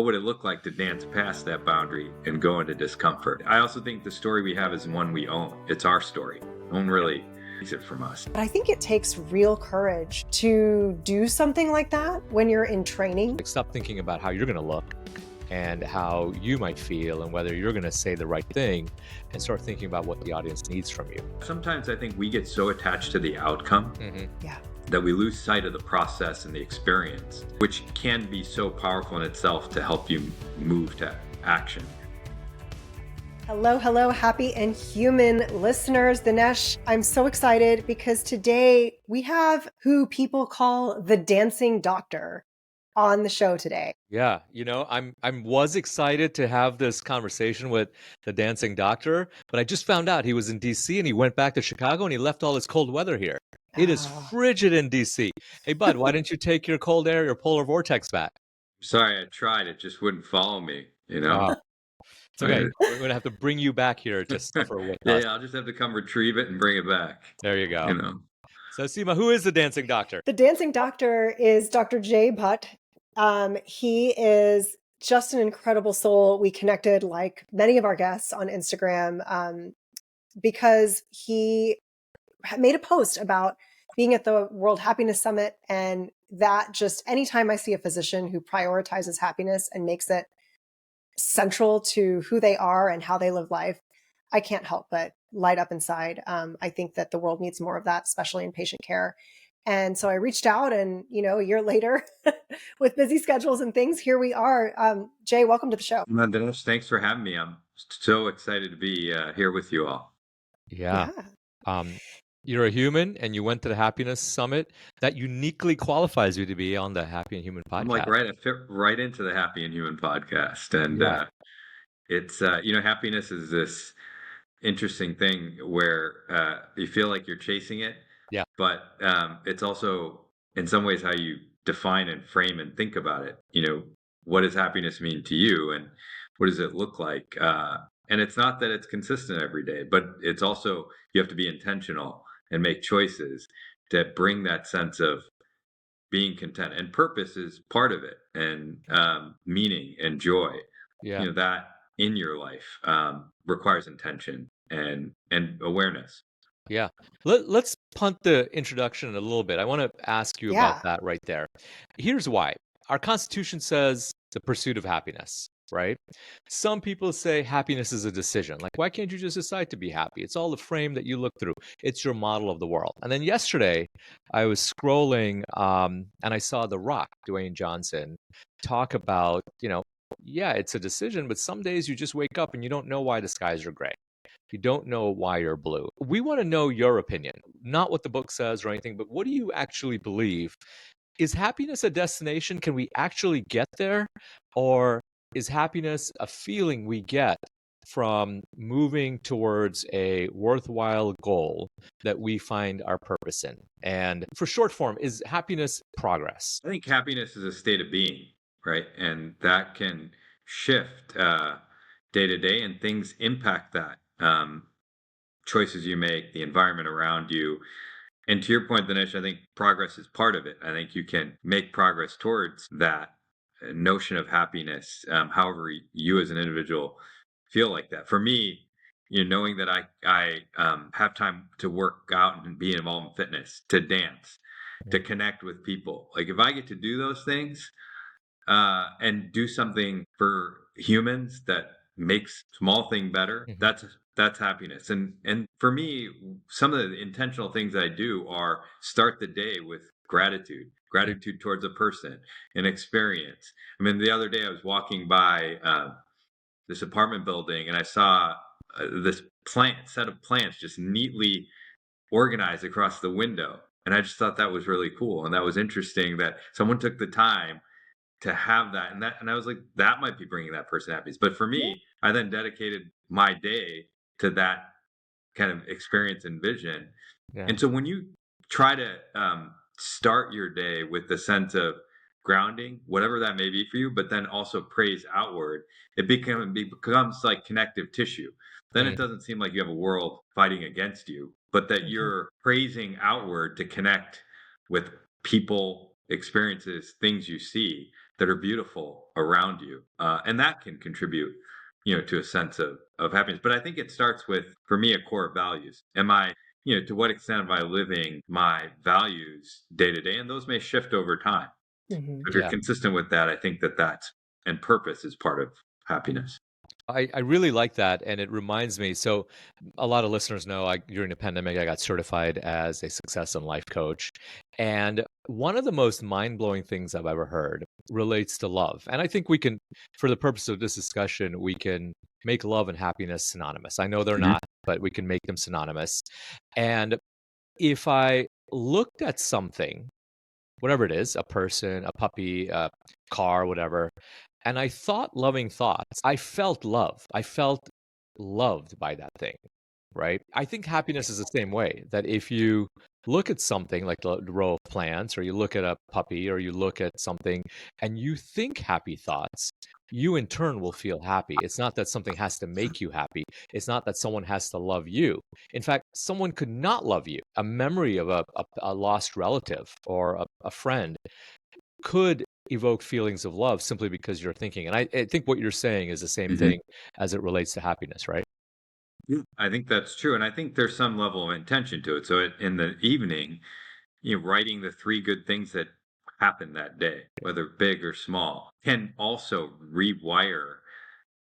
would it look like to dance past that boundary and go into discomfort? I also think the story we have is one we own. It's our story. No one really takes it from us. But I think it takes real courage to do something like that when you're in training. Stop thinking about how you're going to look and how you might feel and whether you're going to say the right thing, and start thinking about what the audience needs from you. Sometimes I think we get so attached to the outcome that we lose sight of the process and the experience, which can be so powerful in itself to help you move to action. Hello, happy and human listeners. Dinesh, I'm so excited because today we have who people call the dancing doctor on the show today. Yeah, I was excited to have this conversation with the dancing doctor, but I just found out he was in DC and he went back to Chicago and he left all his cold weather here. It is frigid in DC. Hey, bud, why didn't you take your cold air, your polar vortex back? Sorry, I tried. It just wouldn't follow me, It's okay. We're going to have to bring you back here to suffer with us. Yeah, I'll just have to come retrieve it and bring it back. There you go. So, Seema, who is the dancing doctor? The dancing doctor is Dr. Bhatt. He is just an incredible soul. We connected like many of our guests on Instagram because he made a post about being at the World Happiness Summit. And that just anytime I see a physician who prioritizes happiness and makes it central to who they are and how they live life, I can't help but light up inside. I think that the world needs more of that, especially in patient care. And so I reached out and, a year later with busy schedules and things, here we are. Jay, welcome to the show. Dinesh, thanks for having me. I'm so excited to be here with you all. Yeah. You're a human and you went to the Happiness Summit. That uniquely qualifies you to be on the Happy and Human podcast. I fit right into the Happy and Human podcast. And it's, happiness is this interesting thing where you feel like you're chasing it. Yeah. But it's also, in some ways, how you define and frame and think about it. What does happiness mean to you and what does it look like? And it's not that it's consistent every day, but it's also, you have to be intentional and make choices to bring that sense of being content. And purpose is part of it, and meaning and joy. Yeah. That in your life requires intention and awareness. Yeah. Let's punt the introduction a little bit. I want to ask you about that right there. Here's why. Our Constitution says the pursuit of happiness, right? Some people say happiness is a decision. Like, why can't you just decide to be happy? It's all the frame that you look through. It's your model of the world. And then yesterday, I was scrolling and I saw The Rock, Dwayne Johnson, talk about, it's a decision, but some days you just wake up and you don't know why the skies are gray. You don't know why you're blue. We want to know your opinion, not what the book says or anything, but what do you actually believe? Is happiness a destination? Can we actually get there? Or is happiness a feeling we get from moving towards a worthwhile goal that we find our purpose in? And for short form, is happiness progress? I think happiness is a state of being, right? And that can shift day to day, and things impact that. Choices you make, the environment around you. And to your point, Dinesh, I think progress is part of it. I think you can make progress towards that notion of happiness, however you as an individual feel like that. For me, knowing that I have time to work out and be involved in fitness, to dance, to connect with people. Like, if I get to do those things and do something for humans that makes small thing better, that's happiness. And for me, some of the intentional things I do are start the day with gratitude towards a person, an experience. I mean, the other day I was walking by this apartment building and I saw this set of plants just neatly organized across the window. And I just thought that was really cool. And that was interesting that someone took the time to have that. And I was like, that might be bringing that person happiness. But for me, I then dedicated my day to that kind of experience and vision. And so when you try to start your day with the sense of grounding, whatever that may be for you, but then also praise outward, it becomes like connective tissue. Then it doesn't seem like you have a world fighting against you, but that you're praising outward to connect with people, experiences, things you see. that are beautiful around you, and that can contribute, to a sense of happiness. But I think it starts with, for me, a core of values. Am I, to what extent am I living my values day to day? And those may shift over time. Mhm. If you're Yeah. consistent with that, I think that's and purpose is part of happiness. I really like that, and it reminds me. So, a lot of listeners know during the pandemic, I got certified as a success and life coach. And one of the most mind blowing things I've ever heard relates to love. And I think we can, for the purpose of this discussion, we can make love and happiness synonymous. I know they're Mhm. not, but we can make them synonymous. And if I looked at something, whatever it is, a person, a puppy, a car, whatever, and I thought loving thoughts, I felt love. I felt loved by that thing, right? I think happiness is the same way, that if you look at something like the row of plants, or you look at a puppy, or you look at something and you think happy thoughts, you in turn will feel happy. It's not that something has to make you happy. It's not that someone has to love you. In fact, someone could not love you. A memory of a lost relative or a friend could evoke feelings of love simply because you're thinking. And I think what you're saying is the same Mhm. thing as it relates to happiness, right? Yeah. I think that's true, and I think there's some level of intention to it. So in the evening, writing the three good things that happened that day, whether big or small, can also rewire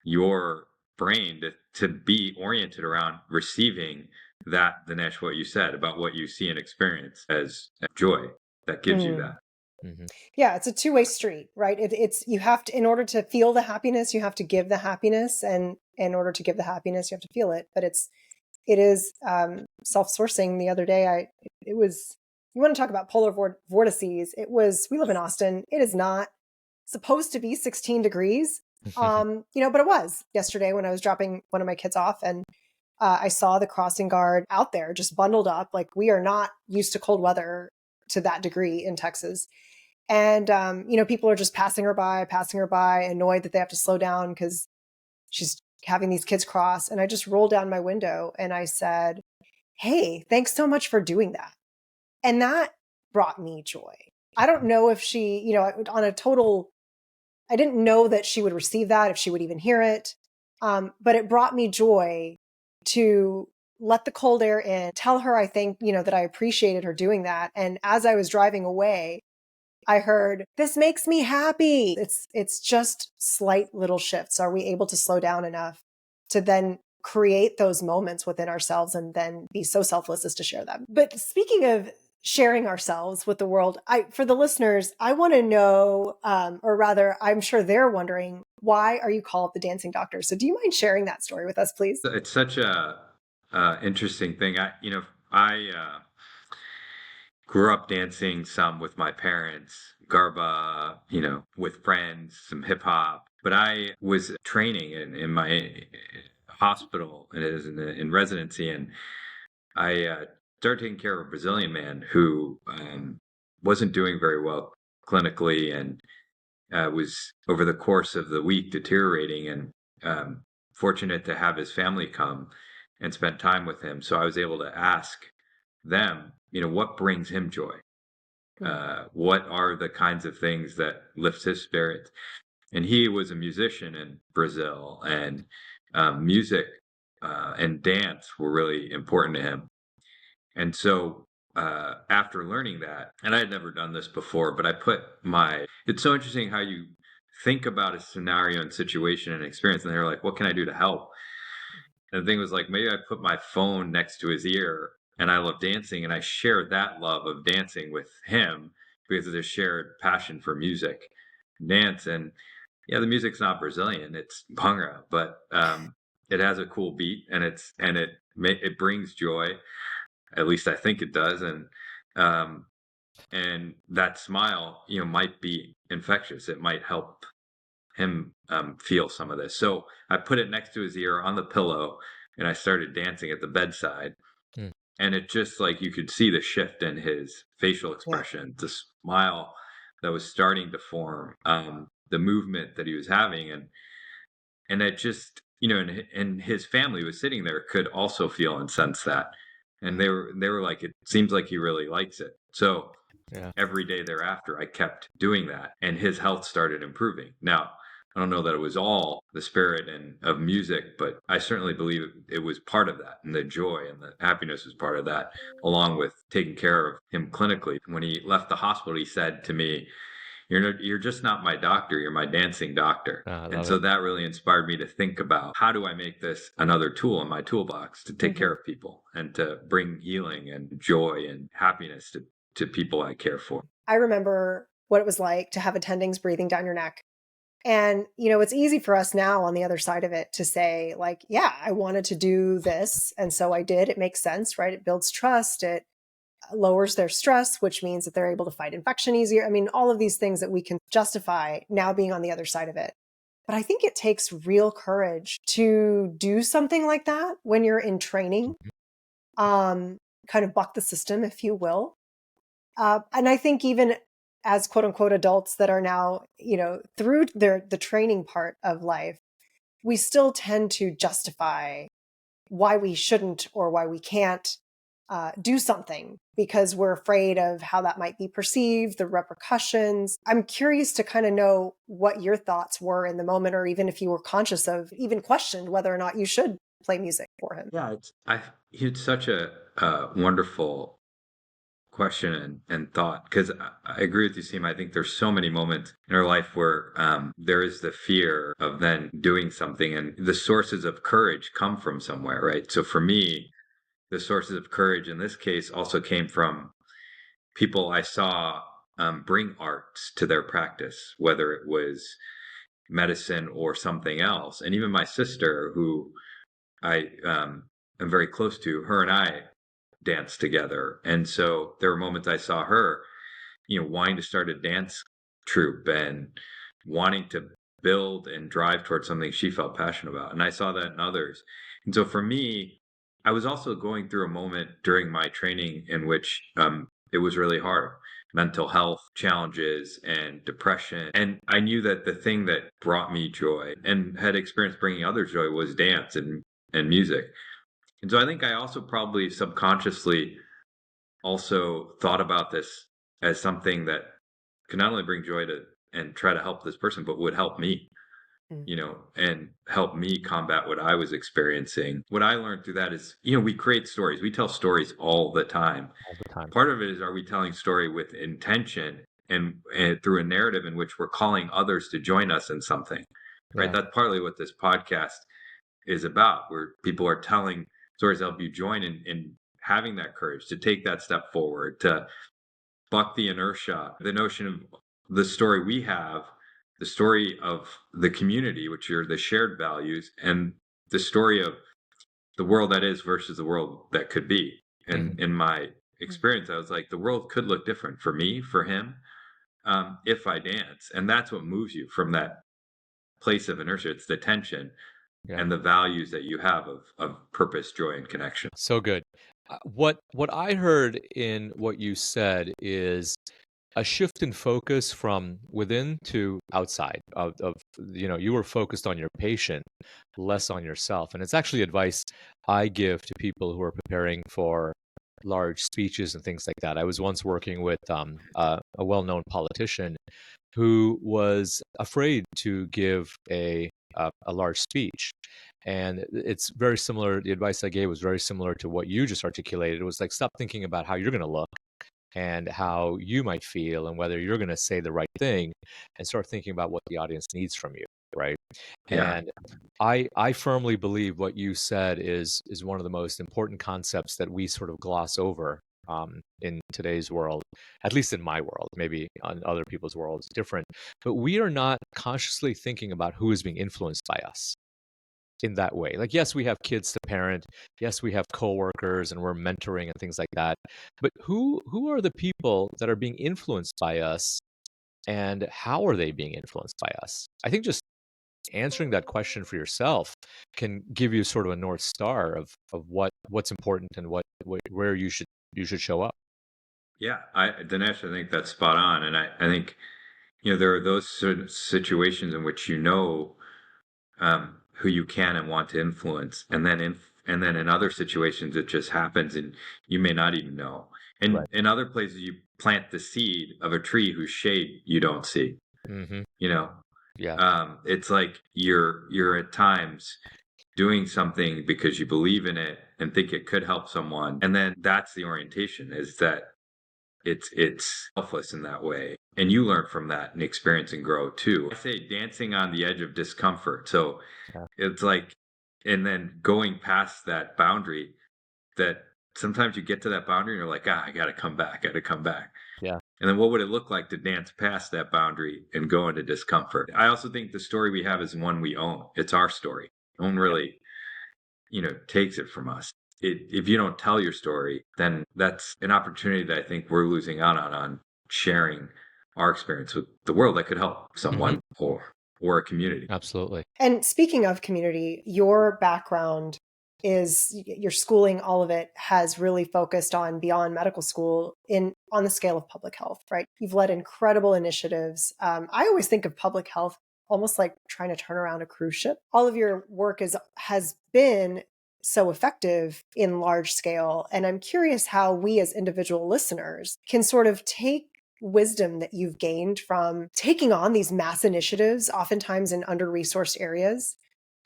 your brain to be oriented around receiving that, Dinesh, what you said about what you see and experience as joy that gives you Mm. that. Hmm. Yeah, it's a two-way street, right? It's you have to, in order to feel the happiness, you have to give the happiness, and in order to give the happiness, you have to feel it. But it is self-sourcing. The other day, it was, you want to talk about polar vortices? It was, we live in Austin. It is not supposed to be 16 degrees, but it was yesterday when I was dropping one of my kids off, and I saw the crossing guard out there just bundled up. Like, we are not used to cold weather to that degree in Texas. And, people are just passing her by, annoyed that they have to slow down because she's having these kids cross. And I just rolled down my window and I said, "Hey, thanks so much for doing that." And that brought me joy. I don't know if she, on a total, I didn't know that she would receive that, if she would even hear it. But it brought me joy to let the cold air in, tell her I think, that I appreciated her doing that. And as I was driving away, I heard, "This makes me happy." It's just slight little shifts. Are we able to slow down enough to then create those moments within ourselves and then be so selfless as to share them? But speaking of sharing ourselves with the world, I for the listeners, I want to know, or rather, I'm sure they're wondering, why are you called the dancing doctor? So do you mind sharing that story with us, please? It's such a interesting thing. I grew up dancing some with my parents, Garba, with friends, some hip hop. But I was training in my hospital, and it is in residency, and I started taking care of a Brazilian man who wasn't doing very well clinically, and was over the course of the week deteriorating, and fortunate to have his family come and spend time with him. So I was able to ask them, what brings him joy? Mm. What are the kinds of things that lift his spirits? And he was a musician in Brazil, and music and dance were really important to him. And so after learning that, and I had never done this before, but it's so interesting how you think about a scenario and situation and experience, and they're like, what can I do to help? And the thing was like, maybe I put my phone next to his ear, and I love dancing, and I share that love of dancing with him because of this shared passion for music and dance. And yeah, the music's not Brazilian, it's Bhangra, but it has a cool beat, and it brings joy. At least I think it does. Um, and that smile, might be infectious. It might help him feel some of this. So I put it next to his ear on the pillow, and I started dancing at the bedside. Mm. And it just, like, you could see the shift in his facial Yeah. expression, the smile that was starting to form, the movement that he was having, and it just, and his family was sitting there, could also feel and sense that, and Mm. they were like, it seems like he really likes it. So Yeah. every day thereafter, I kept doing that, and his health started improving. Now, I don't know that it was all the spirit and of music, but I certainly believe it was part of that, and the joy and the happiness was part of that, along with taking care of him clinically. When he left the hospital, he said to me, you're just not my doctor, you're my dancing doctor. I And love so it. that really inspired me to think about, how do I make this another tool in my toolbox to take care Mhm. of people and to bring healing and joy and happiness to people I care for. I remember what it was like to have attendings breathing down your neck. And, you know, it's easy for us now on the other side of it to say, like, yeah, I wanted to do this. And so I did. It makes sense, right? It builds trust. It lowers their stress, which means that they're able to fight infection easier. I mean, all of these things that we can justify now being on the other side of it. But I think it takes real courage to do something like that when you're in training, Mhm. um, kind of buck the system, if you will. And I think even as quote unquote adults that are now, you know, through the training part of life, we still tend to justify why we shouldn't or why we can't do something because we're afraid of how that might be perceived, the repercussions. I'm curious to kind of know what your thoughts were in the moment, or even if you were conscious of, even questioned whether or not you should play music for him. Yeah, it's such a wonderful question and thought, because I agree with you, Seema. I think there's so many moments in our life where there is the fear of then doing something, and the sources of courage come from somewhere, right? So for me, the sources of courage in this case also came from people I saw bring arts to their practice, whether it was medicine or something else. And even my sister, who I am very close to, her and I danced together. And so there were moments I saw her, wanting to start a dance troupe and wanting to build and drive towards something she felt passionate about. And I saw that in others. And so for me, I was also going through a moment during my training in which it was really hard. Mental health challenges and depression. And I knew that the thing that brought me joy and had experienced bringing others joy was dance and music. And so I think I also probably subconsciously also thought about this as something that could not only bring joy to and try to help this person, but would help me, Mm. and help me combat what I was experiencing. What I learned through that is, we create stories. We tell stories all the time. All the time. Part of it is, are we telling story with intention and through a narrative in which we're calling others to join us in something, right? Yeah. That's partly what this podcast is about, where people are telling stories to help you join in having that courage to take that step forward, to buck the inertia, the notion of the story we have, the story of the community, which are the shared values, and the story of the world that is versus the world that could be. Mhm. And in my experience, I was like, the world could look different for me, for him, if I dance. And that's what moves you from that place of inertia. It's the tension Yeah. and the values that you have of purpose, joy, and connection. So good. What I heard in what you said is a shift in focus from within to outside of you were focused on your patient, less on yourself. And it's actually advice I give to people who are preparing for large speeches and things like that. I was once working with a well-known politician who was afraid to give a large speech. And it's very similar. The advice I gave was very similar to what you just articulated. It was like, stop thinking about how you're going to look and how you might feel and whether you're going to say the right thing, and start thinking about what the audience needs from you, right? Yeah. And I firmly believe what you said is one of the most important concepts that we sort of gloss over in today's world, at least in my world. Maybe on other people's worlds different, but we are not consciously thinking about who is being influenced by us in that way. Like, yes, we have kids to parent. Yes, we have coworkers and we're mentoring and things like that. But who are the people that are being influenced by us, and how are they being influenced by us? I think just answering that question for yourself can give you sort of a north star of what's important and where you should show up. Yeah. Dinesh, I think that's spot on. And I think, there are those sort of situations in which who you can and want to influence, and then in other situations it just happens, and you may not even know. And Right. in other places, you plant the seed of a tree whose shade you don't see. Mm-hmm. You know, Yeah. it's like you're at times doing something because you believe in it and think it could help someone, and then that's the orientation, is that it's selfless in that way, and you learn from that and experience and grow too. I say dancing on the edge of discomfort. So Yeah. it's like, and then going past that boundary, that sometimes you get to that boundary and you're like, I gotta come back, gotta come back. Yeah. And then what would it look like to dance past that boundary and go into discomfort? I also think the story we have is one we own. It's our story. No one really, takes it from us. If you don't tell your story, then that's an opportunity that I think we're losing out on sharing our experience with the world that could help Mm-hmm. someone or a community. Absolutely. And speaking of community, your background is your schooling, all of it has really focused on beyond medical school on the scale of public health, right? You've led incredible initiatives. I always think of public health almost like trying to turn around a cruise ship. All of your work has been so effective in large scale. And I'm curious how we as individual listeners can sort of take wisdom that you've gained from taking on these mass initiatives, oftentimes in under-resourced areas,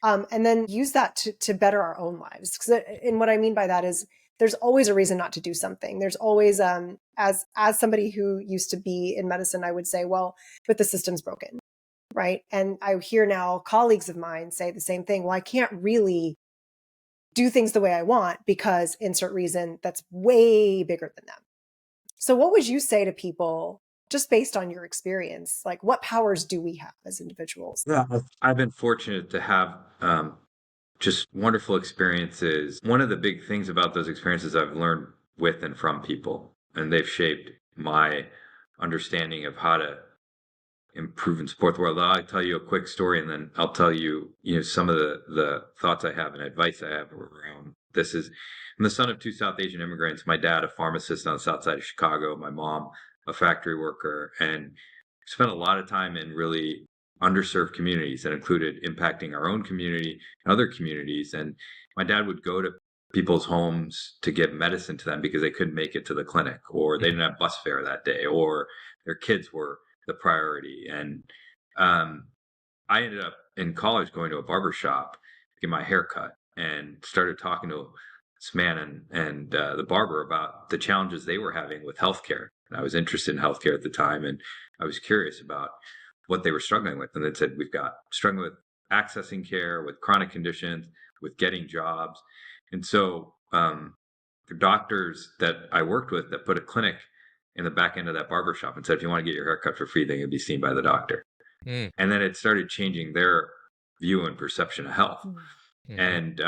and then use that to better our own lives. And what I mean by that is there's always a reason not to do something. There's always, as somebody who used to be in medicine, I would say, well, but the system's broken, right? And I hear now colleagues of mine say the same thing. Well, I can't really do things the way I want because insert reason that's way bigger than them. So what would you say to people just based on your experience? Like, what powers do we have as individuals? Yeah, I've been fortunate to have just wonderful experiences. One of the big things about those experiences I've learned with and from people, and they've shaped my understanding of how to improve and support the world. I'll tell you a quick story, and then I'll tell you, some of the thoughts I have and advice I have around this. I'm the son of two South Asian immigrants. My dad, a pharmacist on the south side of Chicago. My mom, a factory worker, and spent a lot of time in really underserved communities that included impacting our own community and other communities. And my dad would go to people's homes to give medicine to them because they couldn't make it to the clinic, or they Mhm. didn't have bus fare that day, or their kids were the priority. And I ended up in college going to a barber shop to get my hair cut, and started talking to this man and the barber about the challenges they were having with healthcare. And I was interested in healthcare at the time, and I was curious about what they were struggling with. And they said, we've got struggling with accessing care, with chronic conditions, with getting jobs. And so the doctors that I worked with that put a clinic in the back end of that barber shop and said, if you want to get your hair cut for free, then you'll be seen by the doctor. Mm. And then it started changing their view and perception of health. Mhm.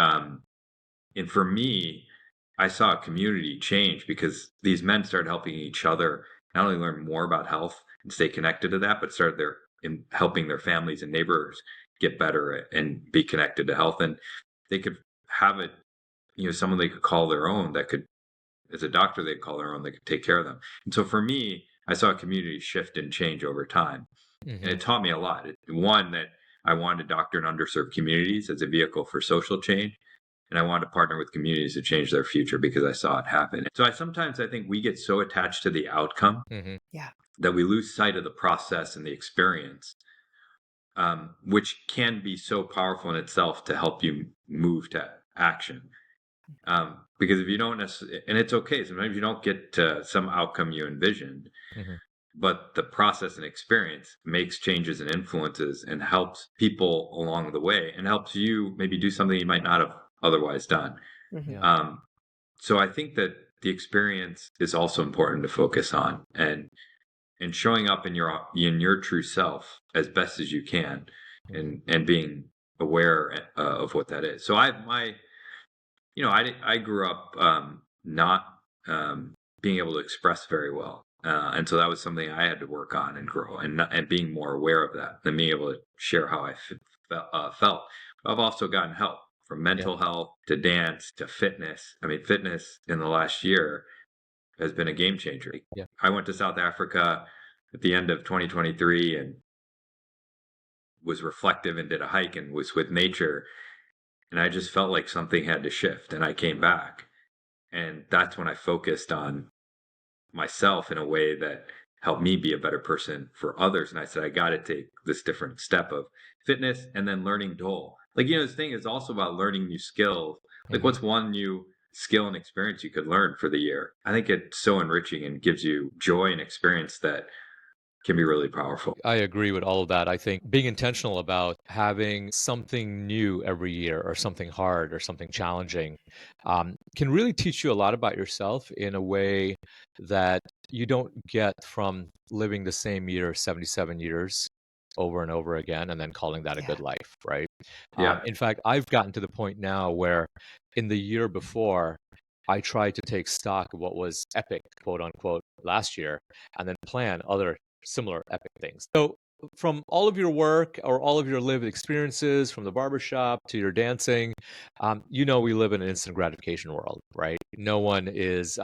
And for me, I saw a community change because these men started helping each other not only learn more about health and stay connected to that, but started in helping their families and neighbors get better and be connected to health. And they could have it, someone they could call their own, that could, as a doctor, they'd call their own, that could take care of them. And so for me, I saw a community shift and change over time. And Mhm. it taught me a lot. One, that I wanted to doctor in underserved communities as a vehicle for social change. And I wanted to partner with communities to change their future because I saw it happen. So I think we get so attached to the outcome Mhm. Yeah. that we lose sight of the process and the experience, which can be so powerful in itself to help you move to action. Because if you don't necessarily, and it's okay, sometimes you don't get to some outcome you envisioned, Mhm. but the process and experience makes changes and influences and helps people along the way, and helps you maybe do something you might not have otherwise done. Hmm. Yeah. Um, so I think that the experience is also important to focus on, and showing up in your true self as best as you can, Mhm. and being aware of what that is. So I grew up not being able to express very well, and so that was something I had to work on and grow, and being more aware of that, and being able to share how I felt. I've also gotten help, from Yeah. mental health to dance to fitness. I mean, fitness in the last year has been a game changer. Yeah. I went to South Africa at the end of 2023 and was reflective and did a hike and was with nature, and I just felt like something had to shift, and I came back. And that's when I focused on myself in a way that helped me be a better person for others. And I said, I got to take this different step of fitness and then learning dole. Like, this thing is also about learning new skills. Like, Mhm. what's one new skill and experience you could learn for the year? I think it's so enriching and gives you joy and experience that can be really powerful. I agree with all of that. I think being intentional about having something new every year or something hard or something challenging can really teach you a lot about yourself in a way that you don't get from living the same year 77 years over and over again and then calling that a Yeah. good life, right? Yeah. In fact, I've gotten to the point now where in the year before, I tried to take stock of what was epic, quote unquote, last year and then plan other similar epic things. So, from all of your work or all of your lived experiences, from the barbershop to your dancing, we live in an instant gratification world, right? No one is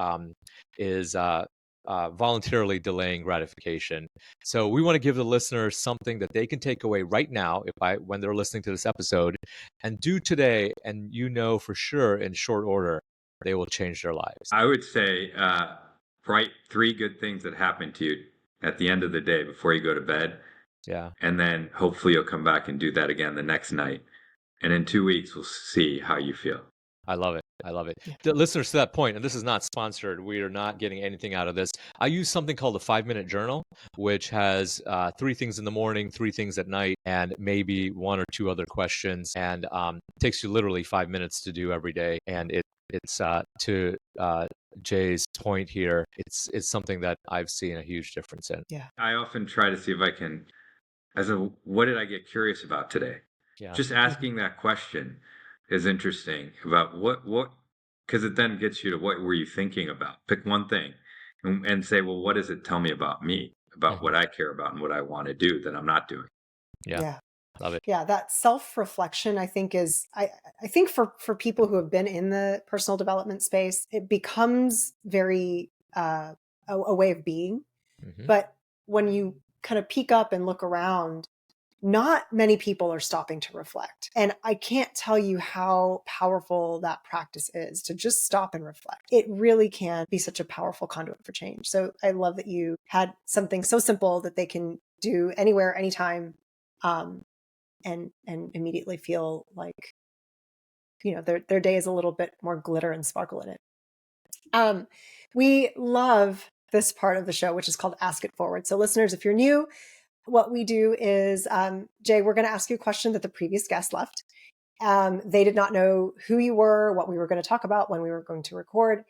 voluntarily delaying gratification. So we want to give the listeners something that they can take away right now, when they're listening to this episode, and do today, and for sure in short order they will change their lives. I would say write 3 good things that happened to you at the end of the day before you go to bed. Yeah. And then hopefully you'll come back and do that again the next night. And in 2 weeks, we'll see how you feel. I love it. I love it. Yeah. The listeners to that point, and this is not sponsored, we are not getting anything out of this. I use something called a 5-minute journal, which has 3 things in the morning, 3 things at night, and maybe 1 or 2 other questions. And takes you literally 5 minutes to do every day. And it's to Jay's point here, it's something that I've seen a huge difference in. Yeah. I often try to see if I can, what did I get curious about today? Yeah. Just asking that question is interesting about because it then gets you to what were you thinking about? Pick one thing and say, well, what does it tell me about me, about what I care about and what I want to do that I'm not doing? Yeah. Yeah. Love it. Yeah, that self-reflection, I think, I think for people who have been in the personal development space, it becomes very a way of being. Mhm. But when you kind of peek up and look around, not many people are stopping to reflect. And I can't tell you how powerful that practice is, to just stop and reflect. It really can be such a powerful conduit for change. So I love that you had something so simple that they can do anywhere, anytime, and immediately feel like, their day is a little bit more glitter and sparkle in it. We love this part of the show, which is called Ask It Forward. So listeners, if you're new, what we do is, Jay, we're going to ask you a question that the previous guest left. They did not know who you were, what we were going to talk about, when we were going to record.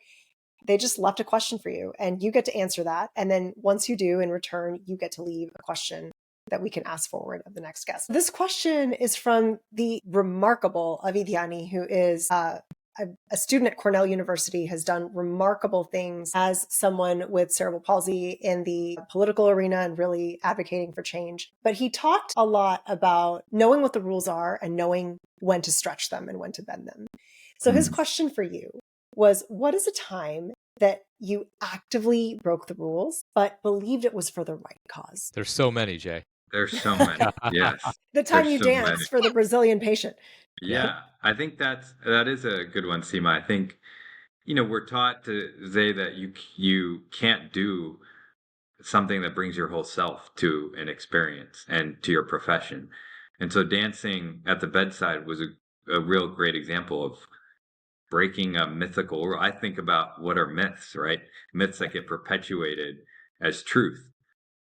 They just left a question for you, and you get to answer that. And then once you do, in return, you get to leave a question that we can ask forward of the next guest. This question is from the remarkable Avidyani, who is a student at Cornell University, has done remarkable things as someone with cerebral palsy in the political arena and really advocating for change. But he talked a lot about knowing what the rules are and knowing when to stretch them and when to bend them. So his question for you was, what is a time that you actively broke the rules, but believed it was for the right cause? There's so many, Jay. There's so many. Yes. The time There's you so danced many. for the Brazilian patient. Yeah. I think that is a good one, Seema. I think, we're taught to say that you can't do something that brings your whole self to an experience and to your profession. And so dancing at the bedside was a real great example of breaking a mythical rule. I think about what are myths, right? Myths that get perpetuated as truth,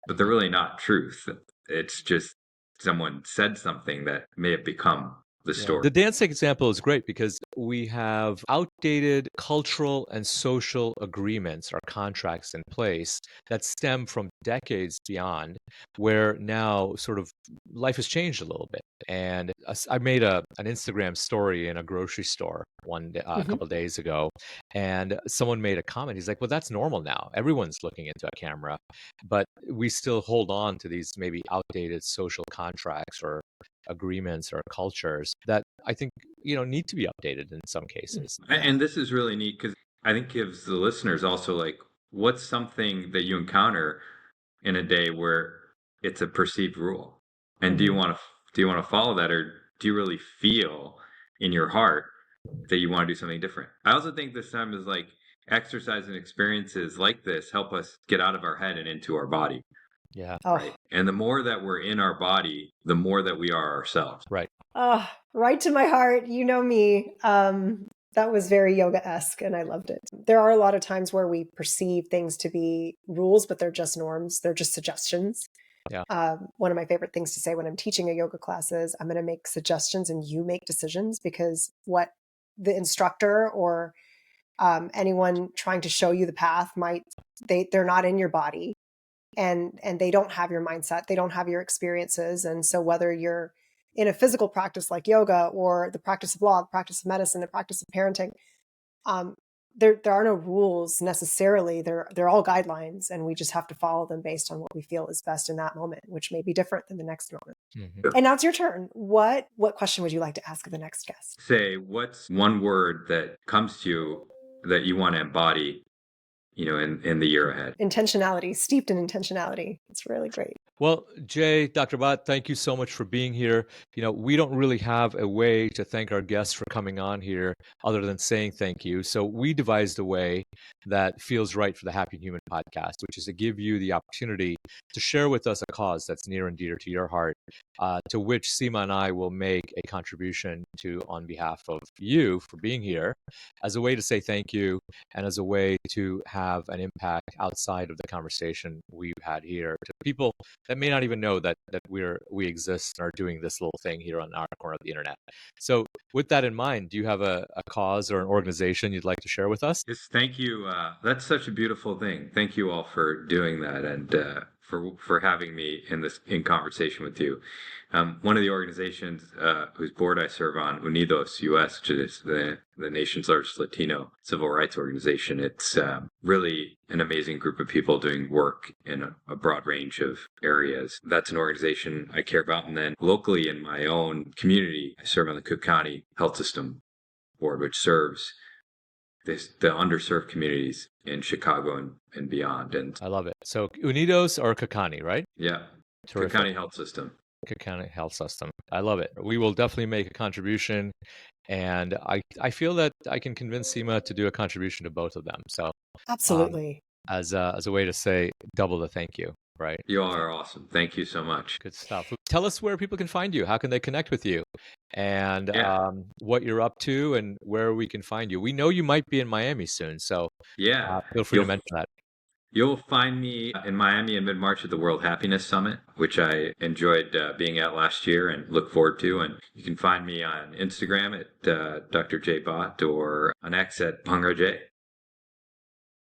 but they're really not truth. It's just someone said something that may have become the Yeah. story. The dancing example is great because we have outdated cultural and social agreements or contracts in place that stem from decades beyond, where now sort of life has changed a little bit. And I made an Instagram story in a grocery store a couple of days ago, and someone made a comment. He's like, "Well, that's normal now. Everyone's looking into a camera, but we still hold on to these maybe outdated social contracts or agreements or cultures that I think need to be updated in some cases." And this is really neat because I think gives the listeners also like, what's something that you encounter in a day where it's a perceived rule, and do you want to follow that, or do you really feel in your heart that you want to do something different? I also think this time is like exercise and experiences like this help us get out of our head and into our body, Yeah. right? Oh, And the more that we're in our body, the more that we are ourselves. Right. oh, right to my heart. You know me. That was very yoga-esque and I loved it. There are a lot of times where we perceive things to be rules, but they're just norms. They're just suggestions. Yeah. One of my favorite things to say when I'm teaching a yoga class is I'm going to make suggestions and you make decisions, because what the instructor or anyone trying to show you the path they're not in your body, and they don't have your mindset, they don't have your experiences. And so whether you're in a physical practice like yoga, or the practice of law, the practice of medicine, the practice of parenting, um, there are no rules necessarily. They're all guidelines, and we just have to follow them based on what we feel is best in that moment, which may be different than the next moment. Mhm. And now it's your turn. What question would you like to ask of the next guest? Say, what's one word that comes to you that you want to embody, in the year ahead? Intentionality, steeped in intentionality. It's really great. Well, Jay, Dr. Bhatt, thank you so much for being here. We don't really have a way to thank our guests for coming on here other than saying thank you. So we devised a way that feels right for the Happy Human podcast, which is to give you the opportunity to share with us a cause that's near and dear to your heart, to which Seema and I will make a contribution to on behalf of you for being here, as a way to say thank you and as a way to have an impact outside of the conversation we've had here to people that may not even know that we exist and are doing this little thing here on our corner of the internet. So with that in mind, do you have a cause or an organization you'd like to share with us? Yes, thank you. That's such a beautiful thing. Thank you all for doing that, and for having me in conversation with you. One of the organizations whose board I serve on, Unidos US, which is the nation's largest Latino civil rights organization. It's really an amazing group of people doing work in a broad range of areas. That's an organization I care about. And then locally in my own community, I serve on the Cook County Health System Board, which serves the underserved communities in Chicago and beyond. And I love it. So Unidos or Kakani, right? yeah, Cook Terrific. County Health System. Cook County Health System. I love it. We will definitely make a contribution. And I feel that I can convince Seema to do a contribution to both of them. So Absolutely. as a way to say double the thank you, right? You all are awesome. Thank you so much. Good stuff. Tell us where people can find you. How can they connect with you? And Yeah. what you're up to and where we can find you. We know you might be in Miami soon, so Yeah. feel free to You'll mention that. You'll find me in Miami in mid-March at the World Happiness Summit, which I enjoyed being at last year and look forward to. And you can find me on Instagram at Dr. J Bhatt or on X at Bhangra J.